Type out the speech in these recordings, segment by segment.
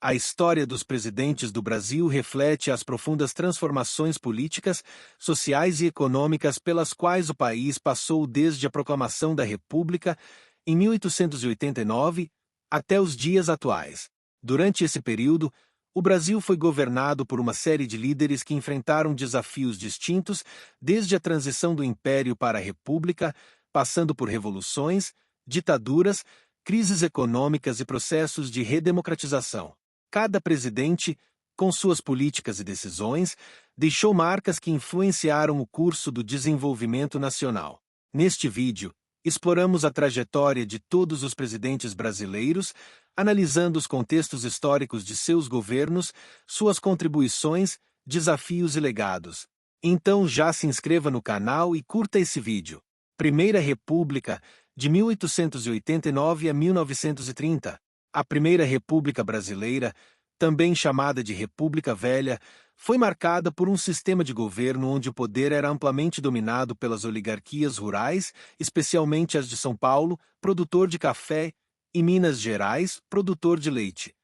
A história dos presidentes do Brasil reflete as profundas transformações políticas, sociais e econômicas pelas quais o país passou desde a proclamação da República, em 1889, até os dias atuais. Durante esse período, o Brasil foi governado por uma série de líderes que enfrentaram desafios distintos, desde a transição do Império para a República, passando por revoluções, ditaduras, crises econômicas e processos de redemocratização. Cada presidente, com suas políticas e decisões, deixou marcas que influenciaram o curso do desenvolvimento nacional. Neste vídeo, exploramos a trajetória de todos os presidentes brasileiros, analisando os contextos históricos de seus governos, suas contribuições, desafios e legados. Então já se inscreva no canal e curta esse vídeo. Primeira República, de 1889 a 1930. A Primeira República Brasileira, também chamada de República Velha, foi marcada por um sistema de governo onde o poder era amplamente dominado pelas oligarquias rurais, especialmente as de São Paulo, produtor de café, e Minas Gerais, produtor de leite.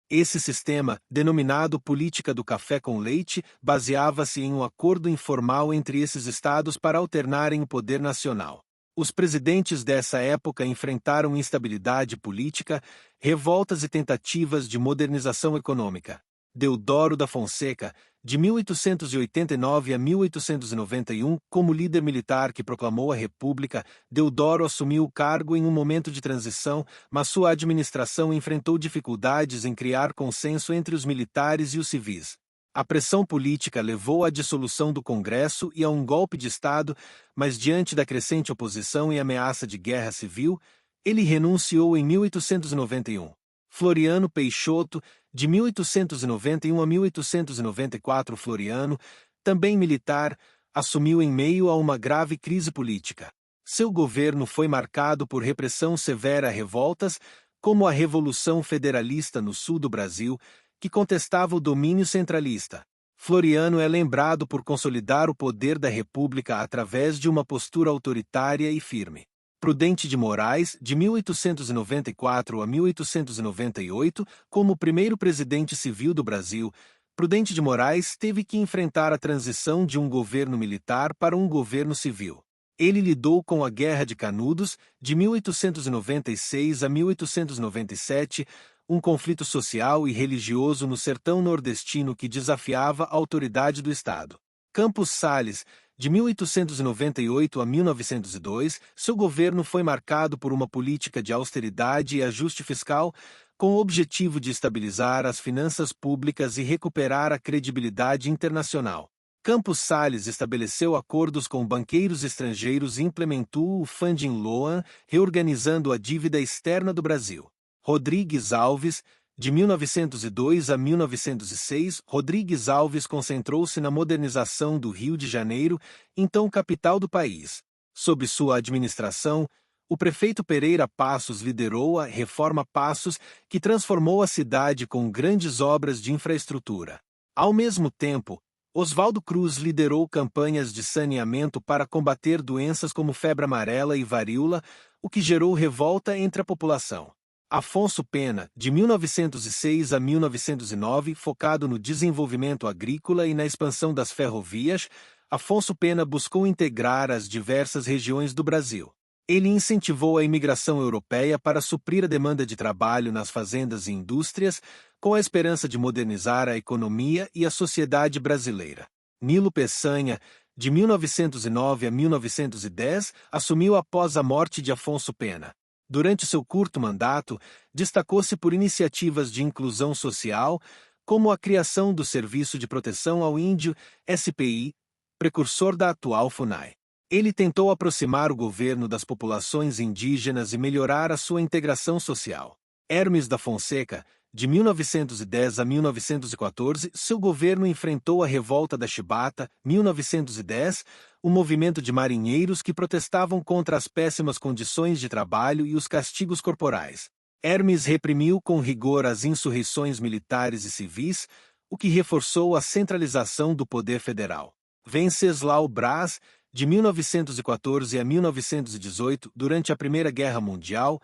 Esse sistema, denominado Política do Café com Leite, baseava-se em um acordo informal entre esses estados para alternarem o poder nacional. Os presidentes dessa época enfrentaram instabilidade política, revoltas e tentativas de modernização econômica. Deodoro da Fonseca, de 1889 a 1891, como líder militar que proclamou a República, Deodoro assumiu o cargo em um momento de transição, mas sua administração enfrentou dificuldades em criar consenso entre os militares e os civis. A pressão política levou à dissolução do Congresso e a um golpe de Estado, mas diante da crescente oposição e ameaça de guerra civil, ele renunciou em 1891. Floriano Peixoto, de 1891 a 1894, Floriano, também militar, assumiu em meio a uma grave crise política. Seu governo foi marcado por repressão severa a revoltas, como a Revolução Federalista no sul do Brasil, que contestava o domínio centralista. Floriano é lembrado por consolidar o poder da República através de uma postura autoritária e firme. Prudente de Moraes, de 1894 a 1898, como primeiro presidente civil do Brasil, Prudente de Moraes teve que enfrentar a transição de um governo militar para um governo civil. Ele lidou com a Guerra de Canudos, de 1896 a 1897, um conflito social e religioso no sertão nordestino que desafiava a autoridade do Estado. Campos Salles, de 1898 a 1902, seu governo foi marcado por uma política de austeridade e ajuste fiscal, com o objetivo de estabilizar as finanças públicas e recuperar a credibilidade internacional. Campos Salles estabeleceu acordos com banqueiros estrangeiros e implementou o Funding Loan, reorganizando a dívida externa do Brasil. Rodrigues Alves, de 1902 a 1906, Rodrigues Alves concentrou-se na modernização do Rio de Janeiro, então capital do país. Sob sua administração, o prefeito Pereira Passos liderou a Reforma Passos, que transformou a cidade com grandes obras de infraestrutura. Ao mesmo tempo, Oswaldo Cruz liderou campanhas de saneamento para combater doenças como febre amarela e varíola, o que gerou revolta entre a população. Afonso Pena, de 1906 a 1909, focado no desenvolvimento agrícola e na expansão das ferrovias, Afonso Pena buscou integrar as diversas regiões do Brasil. Ele incentivou a imigração europeia para suprir a demanda de trabalho nas fazendas e indústrias, com a esperança de modernizar a economia e a sociedade brasileira. Nilo Peçanha, de 1909 a 1910, assumiu após a morte de Afonso Pena. Durante seu curto mandato, destacou-se por iniciativas de inclusão social, como a criação do Serviço de Proteção ao Índio, SPI, precursor da atual FUNAI. Ele tentou aproximar o governo das populações indígenas e melhorar a sua integração social. Hermes da Fonseca, de 1910 a 1914, seu governo enfrentou a Revolta da Chibata, 1910, um movimento de marinheiros que protestavam contra as péssimas condições de trabalho e os castigos corporais. Hermes reprimiu com rigor as insurreições militares e civis, o que reforçou a centralização do poder federal. Venceslau Braz, de 1914 a 1918, durante a Primeira Guerra Mundial,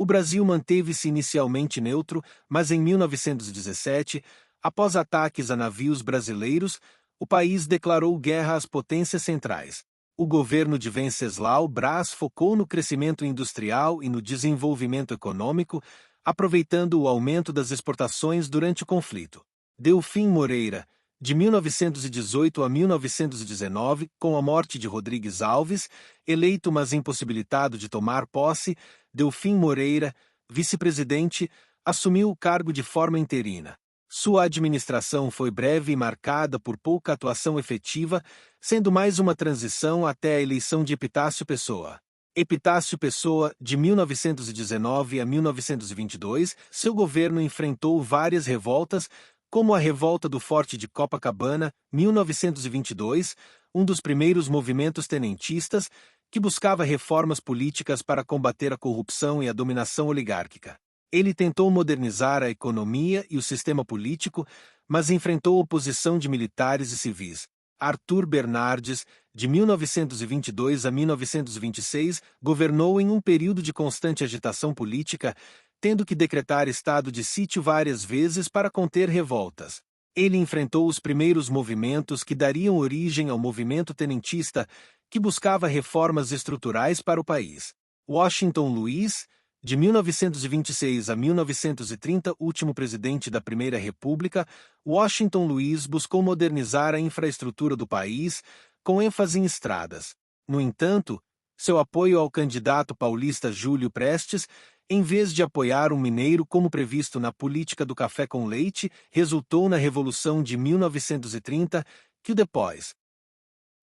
O Brasil manteve-se inicialmente neutro, mas em 1917, após ataques a navios brasileiros, o país declarou guerra às potências centrais. O governo de Venceslau Braz focou no crescimento industrial e no desenvolvimento econômico, aproveitando o aumento das exportações durante o conflito. Delfim Moreira, de 1918 a 1919, com a morte de Rodrigues Alves, eleito mas impossibilitado de tomar posse, Delfim Moreira, vice-presidente, assumiu o cargo de forma interina. Sua administração foi breve e marcada por pouca atuação efetiva, sendo mais uma transição até a eleição de Epitácio Pessoa. Epitácio Pessoa, de 1919 a 1922, seu governo enfrentou várias revoltas, como a Revolta do Forte de Copacabana, 1922, um dos primeiros movimentos tenentistas, que buscava reformas políticas para combater a corrupção e a dominação oligárquica. Ele tentou modernizar a economia e o sistema político, mas enfrentou oposição de militares e civis. Arthur Bernardes, de 1922 a 1926, governou em um período de constante agitação política, tendo que decretar estado de sítio várias vezes para conter revoltas. Ele enfrentou os primeiros movimentos que dariam origem ao movimento tenentista, que buscava reformas estruturais para o país. Washington Luiz, de 1926 a 1930, último presidente da Primeira República, Washington Luiz buscou modernizar a infraestrutura do país, com ênfase em estradas. No entanto, seu apoio ao candidato paulista Júlio Prestes, em vez de apoiar um mineiro como previsto na política do café com leite, resultou na Revolução de 1930, que depois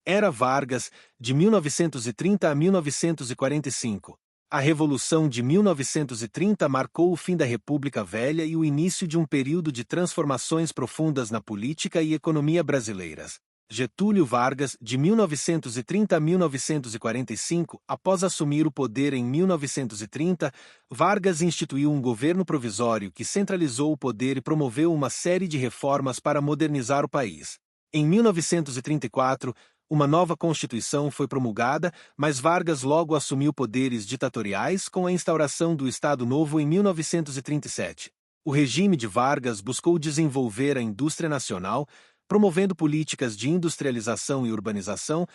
era Vargas, de 1930 a 1945. A Revolução de 1930 marcou o fim da República Velha e o início de um período de transformações profundas na política e economia brasileiras. Getúlio Vargas, de 1930 a 1945, após assumir o poder em 1930, Vargas instituiu um governo provisório que centralizou o poder e promoveu uma série de reformas para modernizar o país. Em 1934, uma nova Constituição foi promulgada, mas Vargas logo assumiu poderes ditatoriais com a instauração do Estado Novo em 1937. O regime de Vargas buscou desenvolver a indústria nacional, promovendo políticas de industrialização e urbanização,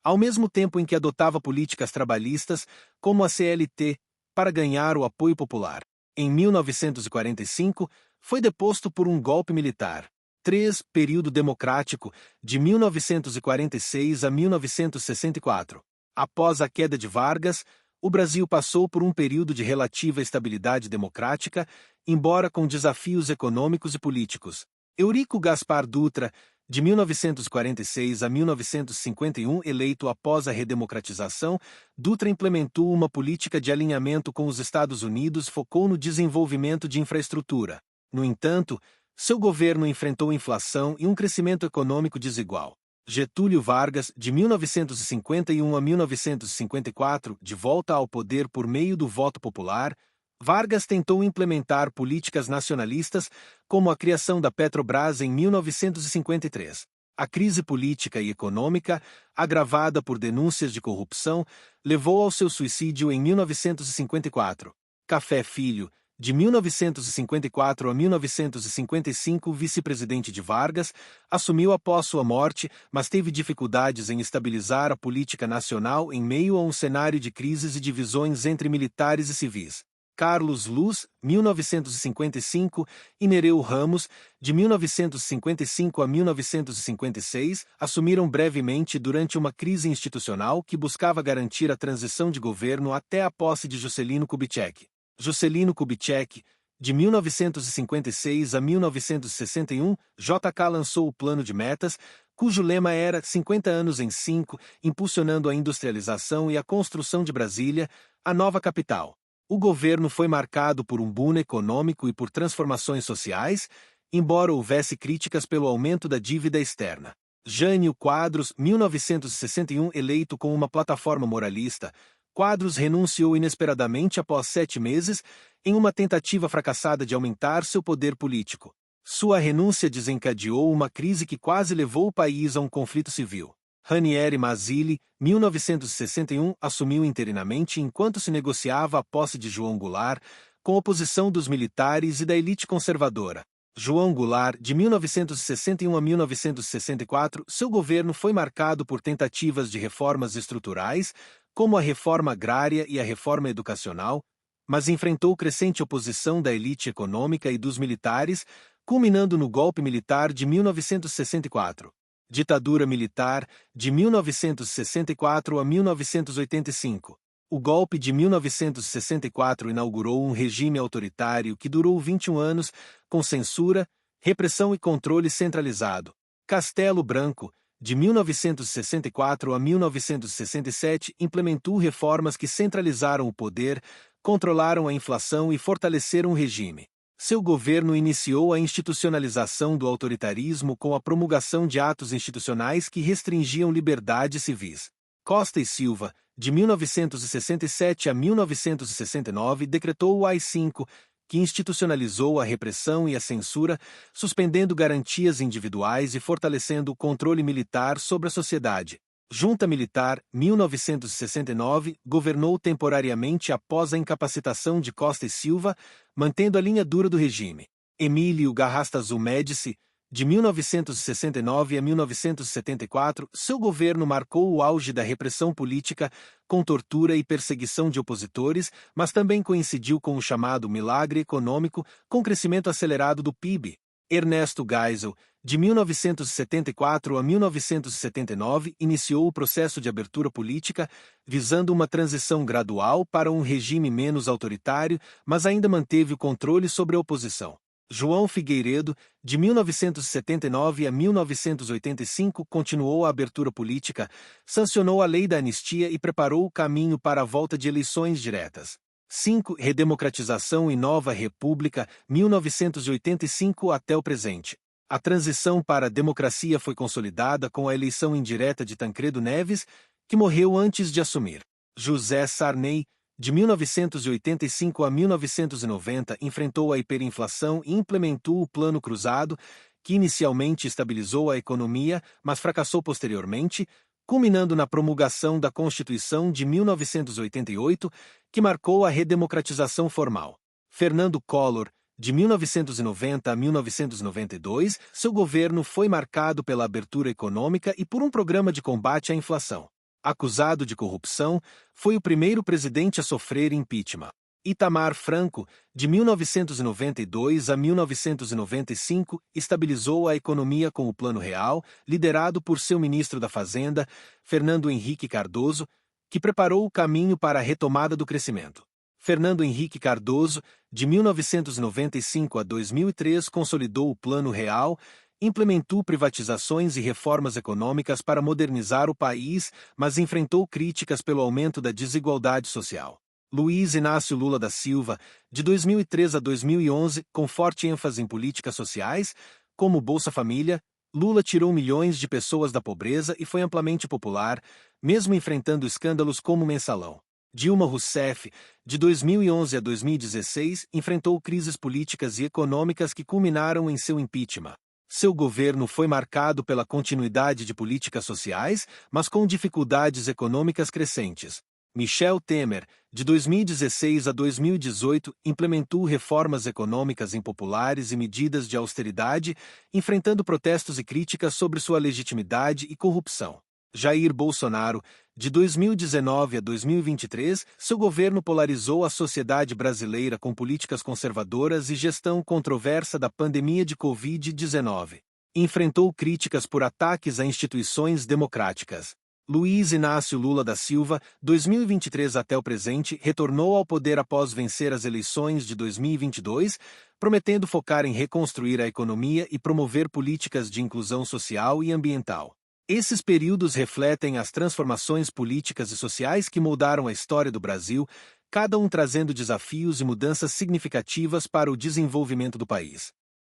ao mesmo tempo em que adotava políticas trabalhistas, como a CLT, para ganhar o apoio popular. Em 1945, foi deposto por um golpe militar. 3. Período democrático, de 1946 a 1964. Após a queda de Vargas, o Brasil passou por um período de relativa estabilidade democrática, embora com desafios econômicos e políticos. Eurico Gaspar Dutra, de 1946 a 1951, eleito após a redemocratização, Dutra implementou uma política de alinhamento com os Estados Unidos e focou no desenvolvimento de infraestrutura. No entanto, seu governo enfrentou inflação e um crescimento econômico desigual. Getúlio Vargas, de 1951 a 1954, de volta ao poder por meio do voto popular, Vargas tentou implementar políticas nacionalistas, como a criação da Petrobras em 1953. A crise política e econômica, agravada por denúncias de corrupção, levou ao seu suicídio em 1954. Café Filho, de 1954 a 1955, vice-presidente de Vargas, assumiu após sua morte, mas teve dificuldades em estabilizar a política nacional em meio a um cenário de crises e divisões entre militares e civis. Carlos Luz, 1955, e Nereu Ramos, de 1955 a 1956, assumiram brevemente durante uma crise institucional que buscava garantir a transição de governo até a posse de Juscelino Kubitschek. Juscelino Kubitschek, de 1956 a 1961, JK lançou o Plano de Metas, cujo lema era 50 anos em 5, impulsionando a industrialização e a construção de Brasília, a nova capital. O governo foi marcado por um boom econômico e por transformações sociais, embora houvesse críticas pelo aumento da dívida externa. Jânio Quadros, 1961, eleito com uma plataforma moralista, Quadros renunciou inesperadamente após 7 meses, em uma tentativa fracassada de aumentar seu poder político. Sua renúncia desencadeou uma crise que quase levou o país a um conflito civil. Ranieri Mazzilli, 1961, assumiu interinamente enquanto se negociava a posse de João Goulart, com oposição dos militares e da elite conservadora. João Goulart, de 1961 a 1964, seu governo foi marcado por tentativas de reformas estruturais, como a reforma agrária e a reforma educacional, mas enfrentou crescente oposição da elite econômica e dos militares, culminando no golpe militar de 1964. Ditadura militar, de 1964 a 1985. O golpe de 1964 inaugurou um regime autoritário que durou 21 anos, com censura, repressão e controle centralizado. Castelo Branco, de 1964 a 1967, implementou reformas que centralizaram o poder, controlaram a inflação e fortaleceram o regime. Seu governo iniciou a institucionalização do autoritarismo com a promulgação de atos institucionais que restringiam liberdades civis. Costa e Silva, de 1967 a 1969, decretou o AI-5, que institucionalizou a repressão e a censura, suspendendo garantias individuais e fortalecendo o controle militar sobre a sociedade. Junta Militar, 1969, governou temporariamente após a incapacitação de Costa e Silva, mantendo a linha dura do regime. Emílio Garrastazu Médici, de 1969 a 1974, seu governo marcou o auge da repressão política, com tortura e perseguição de opositores, mas também coincidiu com o chamado milagre econômico, com crescimento acelerado do PIB. Ernesto Geisel, de 1974 a 1979, iniciou o processo de abertura política, visando uma transição gradual para um regime menos autoritário, mas ainda manteve o controle sobre a oposição. João Figueiredo, de 1979 a 1985, continuou a abertura política, sancionou a lei da anistia e preparou o caminho para a volta de eleições diretas. 5. Redemocratização e Nova República, 1985 até o presente. A transição para a democracia foi consolidada com a eleição indireta de Tancredo Neves, que morreu antes de assumir. José Sarney, de 1985 a 1990, enfrentou a hiperinflação e implementou o Plano Cruzado, que inicialmente estabilizou a economia, mas fracassou posteriormente, culminando na promulgação da Constituição de 1988, que marcou a redemocratização formal. Fernando Collor, de 1990 a 1992, seu governo foi marcado pela abertura econômica e por um programa de combate à inflação. Acusado de corrupção, foi o primeiro presidente a sofrer impeachment. Itamar Franco, de 1992 a 1995, estabilizou a economia com o Plano Real, liderado por seu ministro da Fazenda, Fernando Henrique Cardoso, que preparou o caminho para a retomada do crescimento. Fernando Henrique Cardoso, de 1995 a 2003, consolidou o Plano Real, implementou privatizações e reformas econômicas para modernizar o país, mas enfrentou críticas pelo aumento da desigualdade social. Luiz Inácio Lula da Silva, de 2003 a 2011, com forte ênfase em políticas sociais, como Bolsa Família, Lula tirou milhões de pessoas da pobreza e foi amplamente popular, mesmo enfrentando escândalos como o Mensalão. Dilma Rousseff, de 2011 a 2016, enfrentou crises políticas e econômicas que culminaram em seu impeachment. Seu governo foi marcado pela continuidade de políticas sociais, mas com dificuldades econômicas crescentes. Michel Temer, de 2016 a 2018, implementou reformas econômicas impopulares e medidas de austeridade, enfrentando protestos e críticas sobre sua legitimidade e corrupção. Jair Bolsonaro, de 2019 a 2023, seu governo polarizou a sociedade brasileira com políticas conservadoras e gestão controversa da pandemia de Covid-19. Enfrentou críticas por ataques a instituições democráticas. Luiz Inácio Lula da Silva, 2023 até o presente, retornou ao poder após vencer as eleições de 2022, prometendo focar em reconstruir a economia e promover políticas de inclusão social e ambiental. Esses períodos refletem as transformações políticas e sociais que moldaram a história do Brasil, cada um trazendo desafios e mudanças significativas para o desenvolvimento do país.